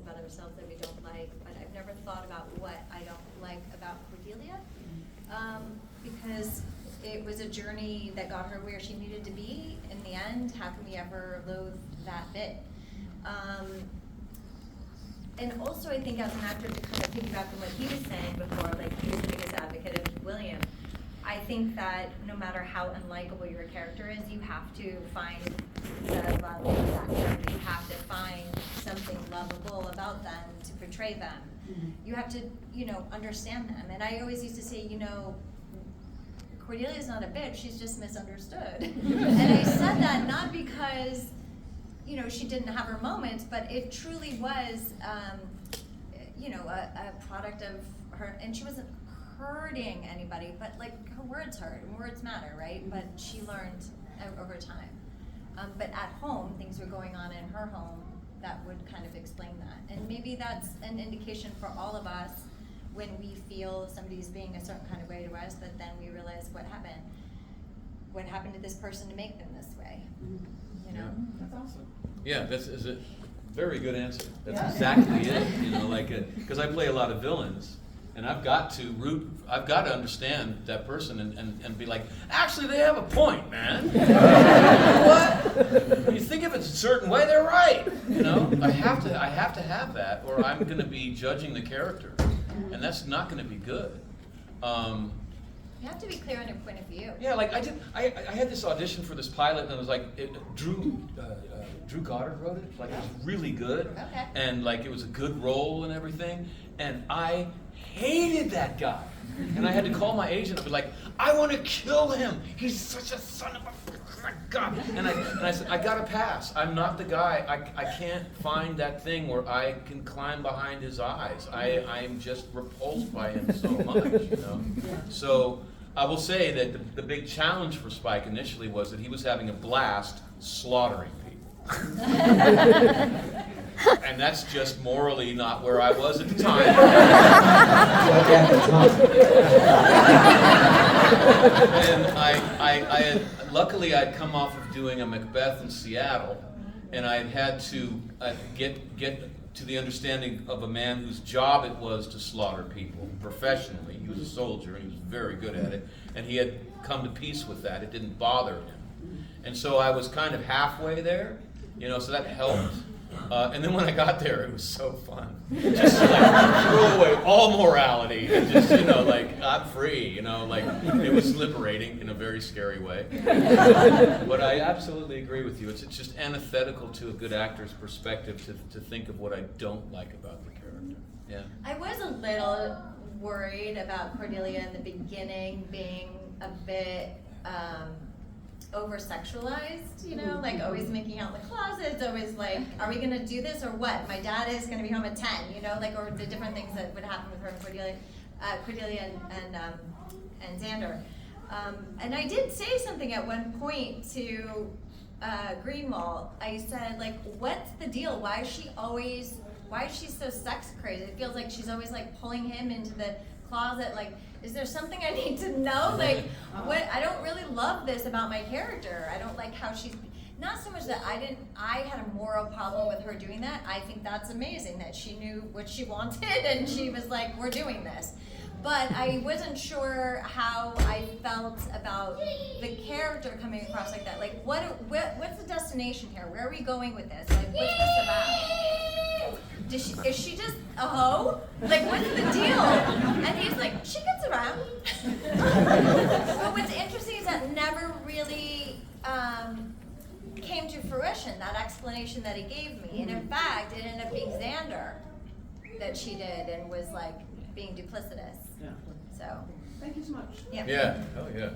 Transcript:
about ourselves that we don't like, but I've never thought about what I don't like about Cordelia, because it was a journey that got her where she needed to be. In the end, how can we ever loathe that bit? And also, I think as an actor, to kind of piggyback on what he was saying before, like he was the biggest advocate of William. I think that no matter how unlikable your character is, you have to find the love in that character. You have to find something lovable about them to portray them. Mm-hmm. You have to, understand them. And I always used to say, Cordelia's not a bitch, she's just misunderstood. And I said that not because, she didn't have her moments, but it truly was, a product of her, and she wasn't hurting anybody, but like her words hurt, and words matter, right? But she learned over time. But at home, things were going on in her home that would kind of explain that. And maybe that's an indication for all of us when we feel somebody's being a certain kind of way to us, but then we realize what happened to this person to make them this way. Yeah. That's awesome. Yeah, that's a very good answer. That's exactly it. Because I play a lot of villains, and I've got to understand that person and be like, actually, they have a point, man. You know what? When you think of it a certain way, they're right. I have to have that, or I'm going to be judging the character, and that's not going to be good. You have to be clear on your point of view. Yeah, like I had this audition for this pilot, and it was like Drew Goddard wrote it. Like it was really good, Okay. And like it was a good role and everything. And I hated that guy, and I had to call my agent and be like, I want to kill him. He's such a son of a God. And I said, I gotta pass. I'm not the guy. I can't find that thing where I can climb behind his eyes. I'm just repulsed by him so much, So I will say that the big challenge for Spike initially was that he was having a blast slaughtering people. And that's just morally not where I was at the time. And I had, luckily I'd come off of doing a Macbeth in Seattle, and I had to get to the understanding of a man whose job it was to slaughter people professionally. He was a soldier, and he was very good at it, and he had come to peace with that. It didn't bother him. And so I was kind of halfway there, so that helped. And then when I got there, it was so fun. Just to throw away all morality and just, I'm free, it was liberating in a very scary way. But I absolutely agree with you. It's just antithetical to a good actor's perspective to think of what I don't like about the character. Yeah. I was a little worried about Cordelia in the beginning being a bit over-sexualized, like always making out in the closets, always like, are we gonna do this or what? My dad is gonna be home at 10, or the different things that would happen with her and Cordelia and Xander. And I did say something at one point to Greenwald. I said, like, what's the deal? Why is she so sex crazy? It feels like she's always like pulling him into the closet, like, is there something I need to know? Like, what? I don't really love this about my character. I don't like how she's, not so much that I had a moral problem with her doing that. I think that's amazing that she knew what she wanted and she was like, we're doing this. But I wasn't sure how I felt about the character coming across like that. Like, what's the destination here? Where are we going with this? Like, what's this about? Is she just a hoe? Like, what's the deal? And he's like, she gets around. But what's interesting is that never really came to fruition, that explanation that he gave me. And in fact, it ended up being Xander that she did and was like being duplicitous. Yeah. So. Thank you so much. Yeah. Yeah. Oh yeah.